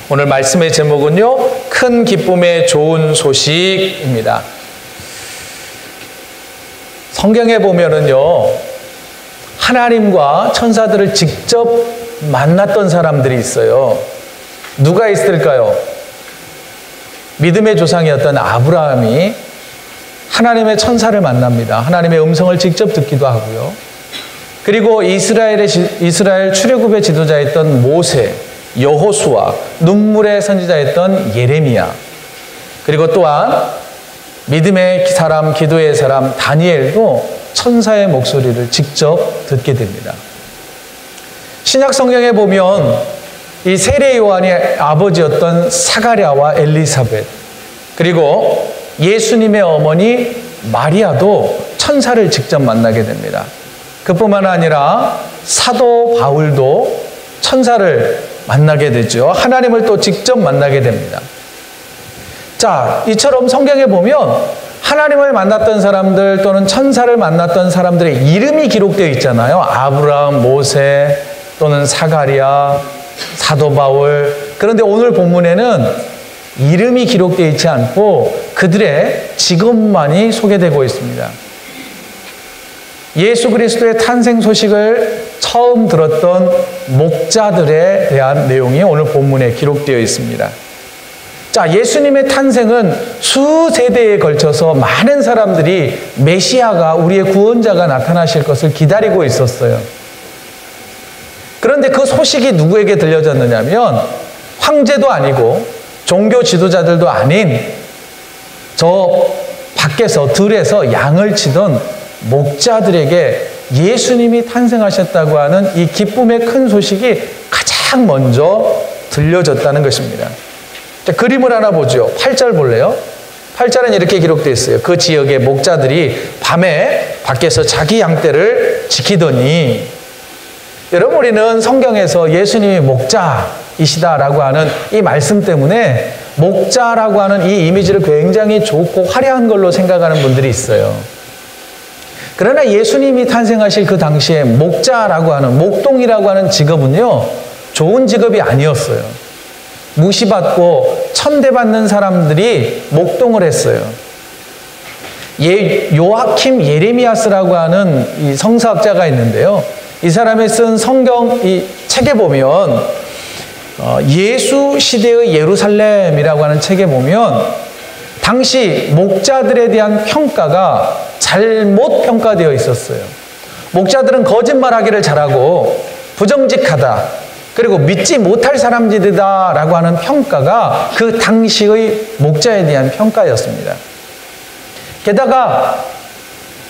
오늘 말씀의 제목은요, 큰 기쁨의 좋은 소식입니다. 성경에 보면은요, 하나님과 천사들을 직접 만났던 사람들이 있어요. 누가 있을까요? 믿음의 조상이었던 아브라함이 하나님의 천사를 만납니다. 하나님의 음성을 직접 듣기도 하고요. 그리고 이스라엘 출애굽의 지도자였던 모세, 여호수아, 눈물의 선지자였던 예레미야, 그리고 또한 믿음의 사람, 기도의 사람 다니엘도 천사의 목소리를 직접 듣게 됩니다. 신약 성경에 보면 이 세례 요한의 아버지였던 사가랴와 엘리사벳, 그리고 예수님의 어머니 마리아도 천사를 직접 만나게 됩니다. 그뿐만 아니라 사도 바울도 천사를 만나게 되죠. 하나님을 또 직접 만나게 됩니다. 자, 이처럼 성경에 보면 하나님을 만났던 사람들 또는 천사를 만났던 사람들의 이름이 기록되어 있잖아요. 아브라함, 모세 또는 사가랴, 사도 바울. 그런데 오늘 본문에는 이름이 기록되어 있지 않고 그들의 직업만이 소개되고 있습니다. 예수 그리스도의 탄생 소식을 처음 들었던 목자들에 대한 내용이 오늘 본문에 기록되어 있습니다. 자, 예수님의 탄생은 수세대에 걸쳐서 많은 사람들이 메시아가, 우리의 구원자가 나타나실 것을 기다리고 있었어요. 그런데 그 소식이 누구에게 들려졌느냐면 황제도 아니고 종교 지도자들도 아닌 저 밖에서 들에서 양을 치던 목자들에게 예수님이 탄생하셨다고 하는 이 기쁨의 큰 소식이 가장 먼저 들려졌다는 것입니다. 자, 그림을 하나 보죠. 8절 볼래요? 8절은 이렇게 기록되어 있어요. 그 지역의 목자들이 밤에 밖에서 자기 양떼를 지키더니, 여러분, 우리는 성경에서 예수님이 목자이시다라고 하는 이 말씀 때문에 목자라고 하는 이 이미지를 굉장히 좋고 화려한 걸로 생각하는 분들이 있어요. 그러나 예수님이 탄생하실 그 당시에 목자라고 하는, 목동이라고 하는 직업은요, 좋은 직업이 아니었어요. 무시받고 천대받는 사람들이 목동을 했어요. 요아킴 예레미야스라고 하는 이 성서학자가 있는데요. 이 사람이 쓴 성경 이 책에 보면 예수 시대의 예루살렘이라고 하는 책에 보면 당시 목자들에 대한 평가가 잘못 평가되어 있었어요. 목자들은 거짓말하기를 잘하고 부정직하다, 그리고 믿지 못할 사람들이다라고 하는 평가가 그 당시의 목자에 대한 평가였습니다. 게다가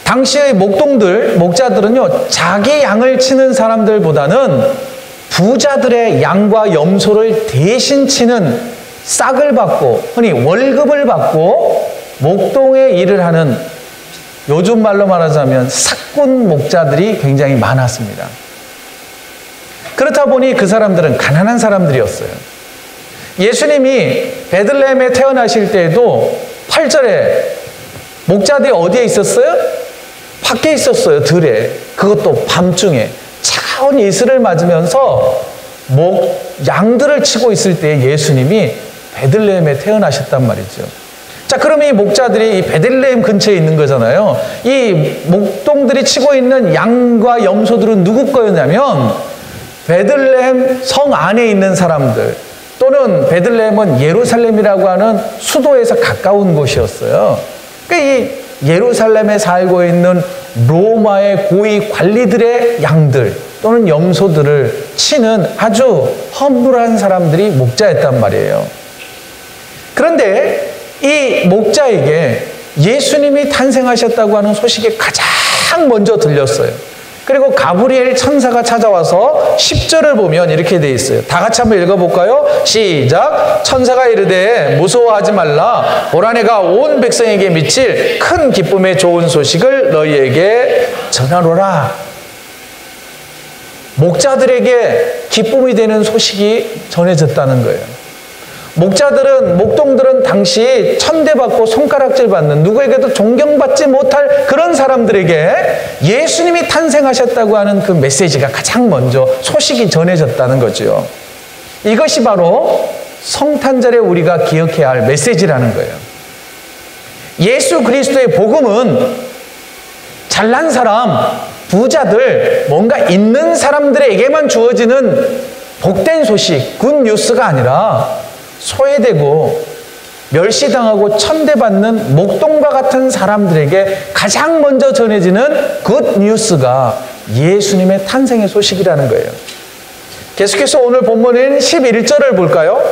당시의 목자들은요, 자기 양을 치는 사람들보다는 부자들의 양과 염소를 대신 치는 싹을 받고, 흔히 월급을 받고 목동의 일을 하는, 요즘 말로 말하자면 삭군 목자들이 굉장히 많았습니다. 그렇다 보니 그 사람들은 가난한 사람들이었어요. 예수님이 베들레헴에 태어나실 때에도 8절에 목자들이 어디에 있었어요? 밖에 있었어요. 들에. 그것도 밤중에 차가운 이슬을 맞으면서 양들을 치고 있을 때 예수님이 베들레헴에 태어나셨단 말이죠. 자, 그러면 이 목자들이 이 베들레헴 근처에 있는 거잖아요. 이 목동들이 치고 있는 양과 염소들은 누구 거였냐면 베들레헴 성 안에 있는 사람들, 또는 베들레헴은 예루살렘이라고 하는 수도에서 가까운 곳이었어요. 그러니까 이 예루살렘에 살고 있는 로마의 고위 관리들의 양들 또는 염소들을 치는 아주 험불한 사람들이 목자였단 말이에요. 그런데 이 목자에게 예수님이 탄생하셨다고 하는 소식이 가장 먼저 들렸어요. 그리고 가브리엘 천사가 찾아와서 10절을 보면 이렇게 돼 있어요. 다 같이 한번 읽어볼까요? 시작. 천사가 이르되 무서워하지 말라. 보라, 내가 온 백성에게 미칠 큰 기쁨의 좋은 소식을 너희에게 전하노라. 목자들에게 기쁨이 되는 소식이 전해졌다는 거예요. 목동들은 당시 천대받고 손가락질 받는, 누구에게도 존경받지 못할 그런 사람들에게 예수님이 탄생하셨다고 하는 그 메시지가 가장 먼저 소식이 전해졌다는 거죠. 이것이 바로 성탄절에 우리가 기억해야 할 메시지라는 거예요. 예수 그리스도의 복음은 잘난 사람, 부자들, 뭔가 있는 사람들에게만 주어지는 복된 소식, 굿뉴스가 아니라 소외되고 멸시당하고 천대받는 목동과 같은 사람들에게 가장 먼저 전해지는 굿뉴스가 예수님의 탄생의 소식이라는 거예요. 계속해서 오늘 본문인 11절을 볼까요?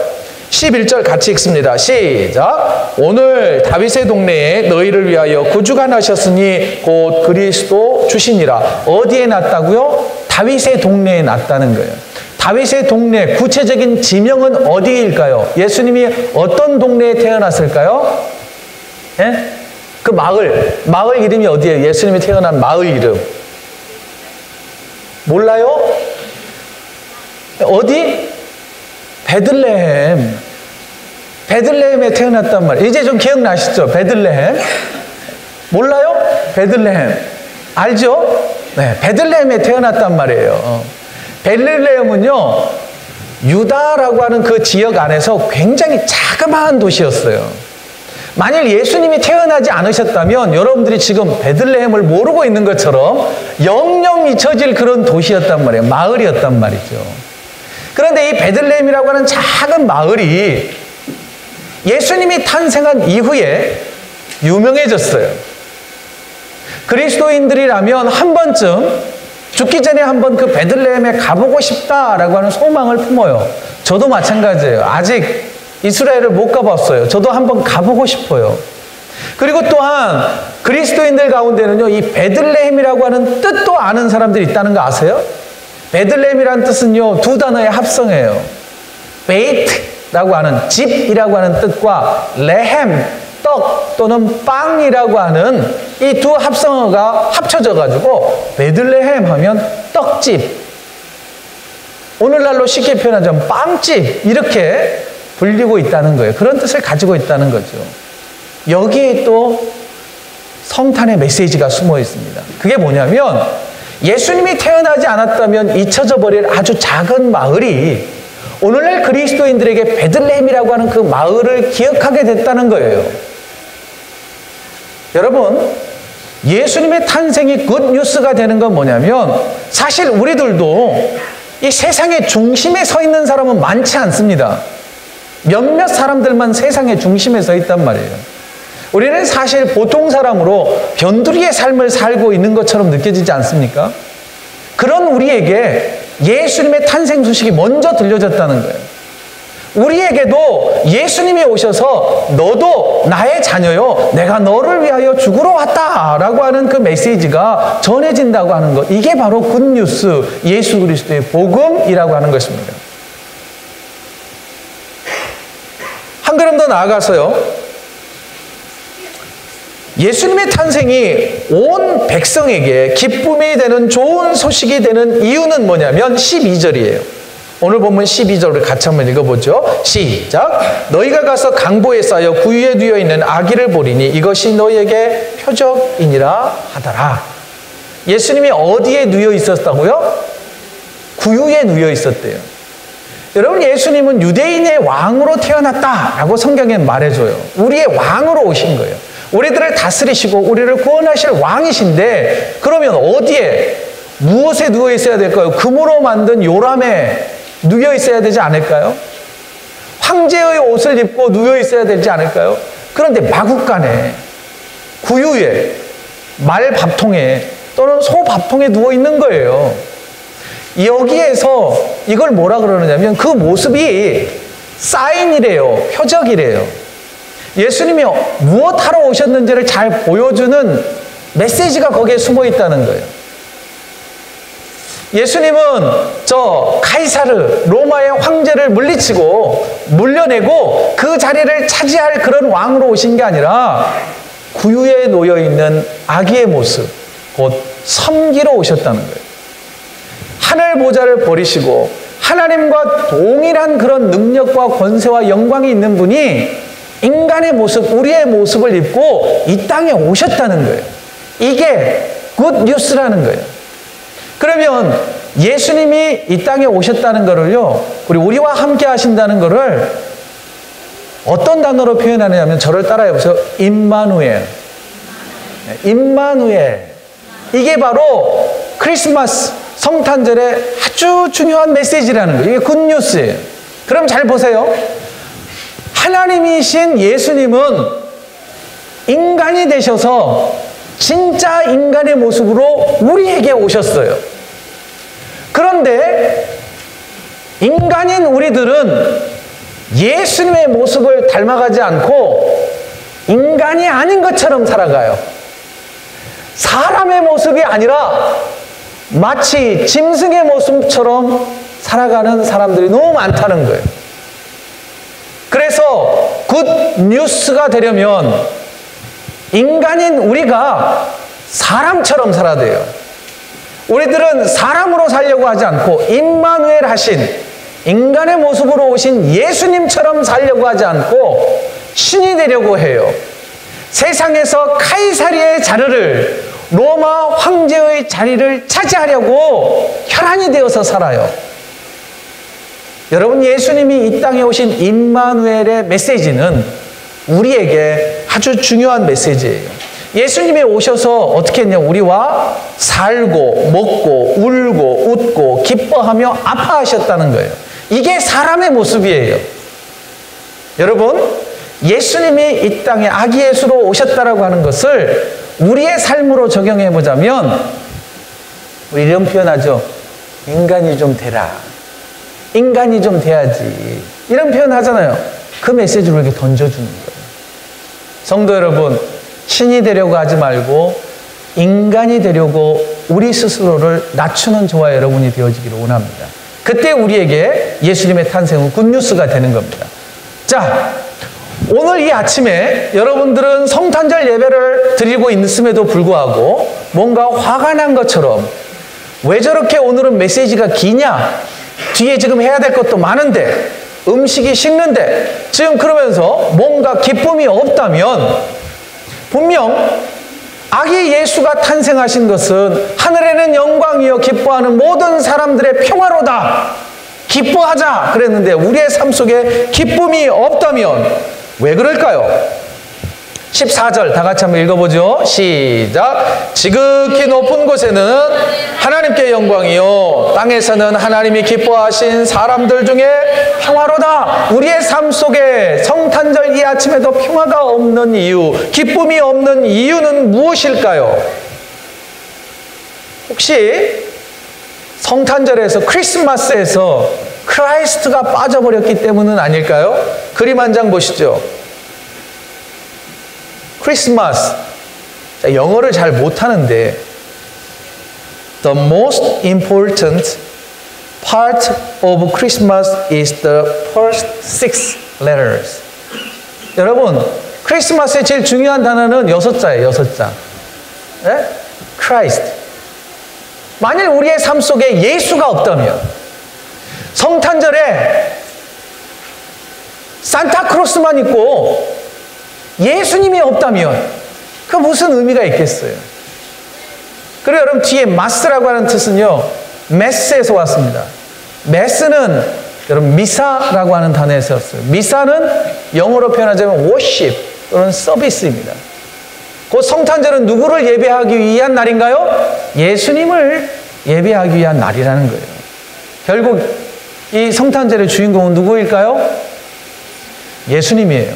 11절 같이 읽습니다. 시작. 오늘 다윗의 동네에 너희를 위하여 구주가 나셨으니 곧 그리스도 주시니라. 어디에 났다고요? 다윗의 동네에 났다는 거예요. 다윗의 동네, 구체적인 지명은 어디일까요? 예수님이 어떤 동네에 태어났을까요? 예? 그 마을 이름이 어디예요? 예수님이 태어난 마을 이름 몰라요? 어디? 베들레헴. 베들레헴에 태어났단 말이에요. 이제 좀 기억나시죠? 베들레헴. 몰라요? 베들레헴. 알죠? 네, 베들레헴에 태어났단 말이에요. 베들레헴은요, 유다라고 하는 그 지역 안에서 굉장히 자그마한 도시였어요. 만일 예수님이 태어나지 않으셨다면 여러분들이 지금 베들레헴을 모르고 있는 것처럼 영영 잊혀질 그런 도시였단 말이에요. 마을이었단 말이죠. 그런데 이 베들레헴이라고 하는 작은 마을이 예수님이 탄생한 이후에 유명해졌어요. 그리스도인들이라면 한 번쯤 죽기 전에 한번 그 베들레헴에 가보고 싶다라고 하는 소망을 품어요. 저도 마찬가지예요. 아직 이스라엘을 못 가봤어요. 저도 한번 가보고 싶어요. 그리고 또한 그리스도인들 가운데는요, 이 베들레헴이라고 하는 뜻도 아는 사람들이 있다는 거 아세요? 베들레헴이라는 뜻은요, 두 단어의 합성이에요. 베이트라고 하는 집이라고 하는 뜻과 레헴, 떡 또는 빵이라고 하는 이 두 합성어가 합쳐져 가지고 베들레헴 하면 떡집, 오늘날로 쉽게 표현하자면 빵집, 이렇게 불리고 있다는 거예요. 그런 뜻을 가지고 있다는 거죠. 여기에 또 성탄의 메시지가 숨어 있습니다. 그게 뭐냐면 예수님이 태어나지 않았다면 잊혀져 버릴 아주 작은 마을이 오늘날 그리스도인들에게 베들레헴이라고 하는 그 마을을 기억하게 됐다는 거예요. 여러분, 예수님의 탄생이 굿뉴스가 되는 건 뭐냐면 사실 우리들도 이 세상의 중심에 서 있는 사람은 많지 않습니다. 몇몇 사람들만 세상의 중심에 서 있단 말이에요. 우리는 사실 보통 사람으로 변두리의 삶을 살고 있는 것처럼 느껴지지 않습니까? 그런 우리에게 예수님의 탄생 소식이 먼저 들려졌다는 거예요. 우리에게도 예수님이 오셔서 너도 나의 자녀요, 내가 너를 위하여 죽으러 왔다라고 하는 그 메시지가 전해진다고 하는 것, 이게 바로 굿뉴스, 예수 그리스도의 복음이라고 하는 것입니다. 한 걸음 더 나아가서요, 예수님의 탄생이 온 백성에게 기쁨이 되는 좋은 소식이 되는 이유는 뭐냐면 12절이에요. 오늘 본문 12절을 같이 한번 읽어보죠. 시작. 너희가 가서 강보에 쌓여 구유에 누워 있는 아기를 보리니 이것이 너희에게 표적이니라 하더라. 예수님이 어디에 누워 있었다고요? 구유에 누워 있었대요. 여러분, 예수님은 유대인의 왕으로 태어났다라고 성경에 말해줘요. 우리의 왕으로 오신 거예요. 우리들을 다스리시고 우리를 구원하실 왕이신데, 그러면 어디에, 무엇에 누워 있어야 될까요? 금으로 만든 요람에 누워 있어야 되지 않을까요? 황제의 옷을 입고 누워 있어야 되지 않을까요? 그런데 마구간에, 구유에, 말 밥통에 또는 소 밥통에 누워 있는 거예요. 여기에서 이걸 뭐라 그러느냐면 그 모습이 사인이래요. 표적이래요. 예수님이 무엇하러 오셨는지를 잘 보여주는 메시지가 거기에 숨어 있다는 거예요. 예수님은 저 카이사르, 로마의 황제를 물려내고 그 자리를 차지할 그런 왕으로 오신 게 아니라 구유에 놓여있는 아기의 모습, 곧 섬기러 오셨다는 거예요. 하늘 보좌를 버리시고 하나님과 동일한 그런 능력과 권세와 영광이 있는 분이 인간의 모습, 우리의 모습을 입고 이 땅에 오셨다는 거예요. 이게 굿뉴스라는 거예요. 그러면 예수님이 이 땅에 오셨다는 거를요, 우리와 함께 하신다는 거를 어떤 단어로 표현하느냐면 저를 따라해보세요. 임마누엘. 임마누엘. 이게 바로 크리스마스 성탄절의 아주 중요한 메시지라는 거예요. 이게 굿뉴스예요. 그럼 잘 보세요. 하나님이신 예수님은 인간이 되셔서 진짜 인간의 모습으로 우리에게 오셨어요. 그런데 인간인 우리들은 예수님의 모습을 닮아가지 않고 인간이 아닌 것처럼 살아가요. 사람의 모습이 아니라 마치 짐승의 모습처럼 살아가는 사람들이 너무 많다는 거예요. 그래서 굿 뉴스가 되려면 인간인 우리가 사람처럼 살아야 돼요. 우리들은 사람으로 살려고 하지 않고 임마누엘 하신 인간의 모습으로 오신 예수님처럼 살려고 하지 않고 신이 되려고 해요. 세상에서 카이사리의 자리를, 로마 황제의 자리를 차지하려고 혈안이 되어서 살아요. 여러분, 예수님이 이 땅에 오신 임마누엘의 메시지는 우리에게 아주 중요한 메시지예요. 예수님이 오셔서 어떻게 했냐? 우리와 살고 먹고 울고 웃고 기뻐하며 아파하셨다는 거예요. 이게 사람의 모습이에요. 여러분, 예수님이 이 땅에 아기 예수로 오셨다라고 하는 것을 우리의 삶으로 적용해 보자면 우리 이런 표현하죠. 인간이 좀 되라. 인간이 좀 돼야지. 이런 표현 하잖아요. 그 메시지를 이렇게 던져주는 거예요. 성도 여러분, 신이 되려고 하지 말고 인간이 되려고 우리 스스로를 낮추는 저와 여러분이 되어지기를 원합니다. 그때 우리에게 예수님의 탄생은 굿뉴스가 되는 겁니다. 자, 오늘 이 아침에 여러분들은 성탄절 예배를 드리고 있음에도 불구하고 뭔가 화가 난 것처럼 왜 저렇게 오늘은 메시지가 기냐? 뒤에 지금 해야 될 것도 많은데 음식이 식는데 지금 그러면서 뭔가 기쁨이 없다면 분명 아기 예수가 탄생하신 것은 하늘에는 영광이요 기뻐하는 모든 사람들의 평화로다. 기뻐하자 그랬는데 우리의 삶 속에 기쁨이 없다면 왜 그럴까요? 14절 다 같이 한번 읽어보죠. 시작. 지극히 높은 곳에는 하나님께 영광이요 땅에서는 하나님이 기뻐하신 사람들 중에 평화로다. 우리의 삶 속에 성탄절 이 아침에도 평화가 없는 이유, 기쁨이 없는 이유는 무엇일까요? 혹시 성탄절에서 크리스마스에서 크라이스트가 빠져버렸기 때문은 아닐까요? 그림 한 장 보시죠. 크리스마스. 영어를 잘 못하는데 The most important part of Christmas is the first 6 letters. 여러분, 크리스마스의 제일 중요한 단어는 6자예요. 6자. 네? Christ. 만일 우리의 삶 속에 예수가 없다면 성탄절에 산타크로스만 있고 예수님이 없다면 그 무슨 의미가 있겠어요? 그리고 여러분 뒤에 마스라고 하는 뜻은요 메스에서 왔습니다. 메스는 여러분 미사라고 하는 단어에서 왔어요. 미사는 영어로 표현하자면 worship 또는 서비스입니다. 곧 성탄절은 누구를 예배하기 위한 날인가요? 예수님을 예배하기 위한 날이라는 거예요. 결국 이 성탄절의 주인공은 누구일까요? 예수님이에요.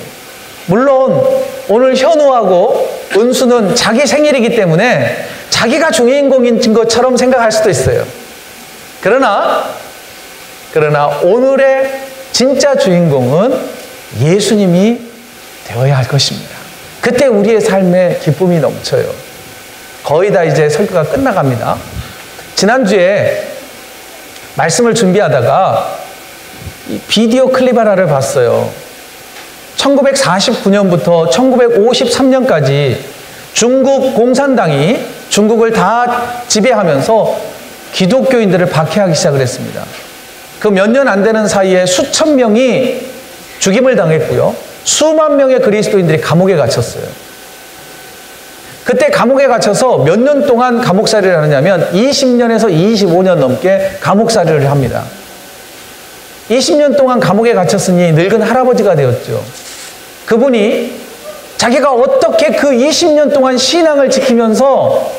물론 오늘 현우하고 은수는 자기 생일이기 때문에 자기가 주인공인 것처럼 생각할 수도 있어요. 그러나 오늘의 진짜 주인공은 예수님이 되어야 할 것입니다. 그때 우리의 삶에 기쁨이 넘쳐요. 거의 다 이제 설교가 끝나갑니다. 지난주에 말씀을 준비하다가 이 비디오 클립 하나를 봤어요. 1949년부터 1953년까지 중국 공산당이 중국을 다 지배하면서 기독교인들을 박해하기 시작을 했습니다. 그 몇 년 안 되는 사이에 수천 명이 죽임을 당했고요. 수만 명의 그리스도인들이 감옥에 갇혔어요. 그때 감옥에 갇혀서 몇 년 동안 감옥살이를 하느냐면 20년에서 25년 넘게 감옥살이를 합니다. 20년 동안 감옥에 갇혔으니 늙은 할아버지가 되었죠. 그분이 자기가 어떻게 그 20년 동안 신앙을 지키면서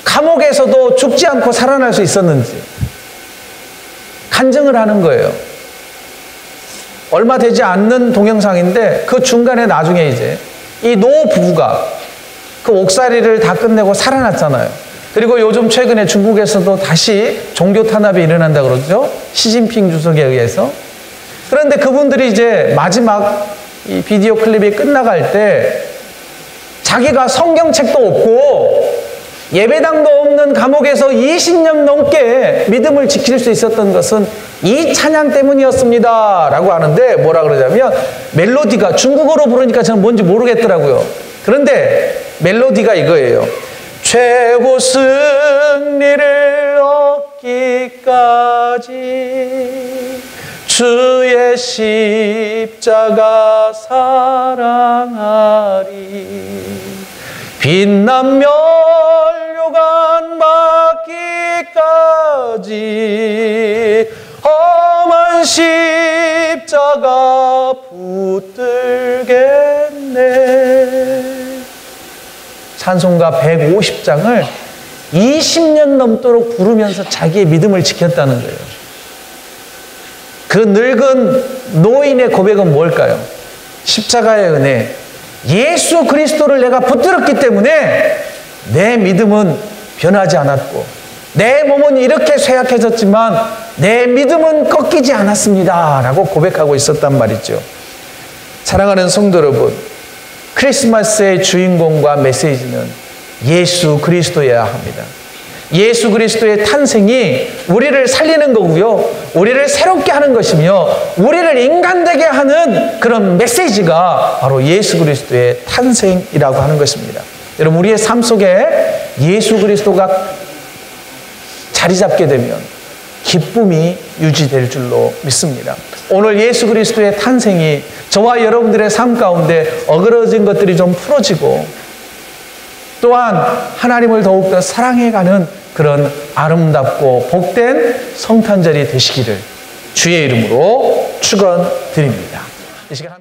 감옥에서도 죽지 않고 살아날 수 있었는지 간증을 하는 거예요. 얼마 되지 않는 동영상인데 그 중간에 나중에 이제 이 노 부부가 그 옥살이를 다 끝내고 살아났잖아요. 그리고 요즘 최근에 중국에서도 다시 종교 탄압이 일어난다 그러죠. 시진핑 주석에 의해서. 그런데 그분들이 이제 마지막 이 비디오 클립이 끝나갈 때 자기가 성경책도 없고 예배당도 없는 감옥에서 20년 넘게 믿음을 지킬 수 있었던 것은 이 찬양 때문이었습니다 라고 하는데, 뭐라 그러냐면 멜로디가 중국어로 부르니까 저는 뭔지 모르겠더라고요. 그런데 멜로디가 이거예요. 최고 승리를 얻기까지 주의 십자가 사랑하리, 빛난 멸류관 받기까지 험한 십자가 붙들겠네. 찬송가 150장을 20년 넘도록 부르면서 자기의 믿음을 지켰다는 거예요. 그 늙은 노인의 고백은 뭘까요? 십자가의 은혜, 예수 그리스도를 내가 붙들었기 때문에 내 믿음은 변하지 않았고 내 몸은 이렇게 쇠약해졌지만 내 믿음은 꺾이지 않았습니다 라고 고백하고 있었단 말이죠. 사랑하는 성도 여러분, 크리스마스의 주인공과 메시지는 예수 그리스도여야 합니다. 예수 그리스도의 탄생이 우리를 살리는 거고요, 우리를 새롭게 하는 것이며 우리를 인간되게 하는 그런 메시지가 바로 예수 그리스도의 탄생이라고 하는 것입니다. 여러분, 우리의 삶 속에 예수 그리스도가 자리 잡게 되면 기쁨이 유지될 줄로 믿습니다. 오늘 예수 그리스도의 탄생이 저와 여러분들의 삶 가운데 어그러진 것들이 좀 풀어지고 또한 하나님을 더욱더 사랑해가는 그런 아름답고 복된 성탄절이 되시기를 주의 이름으로 축원드립니다. 이 시간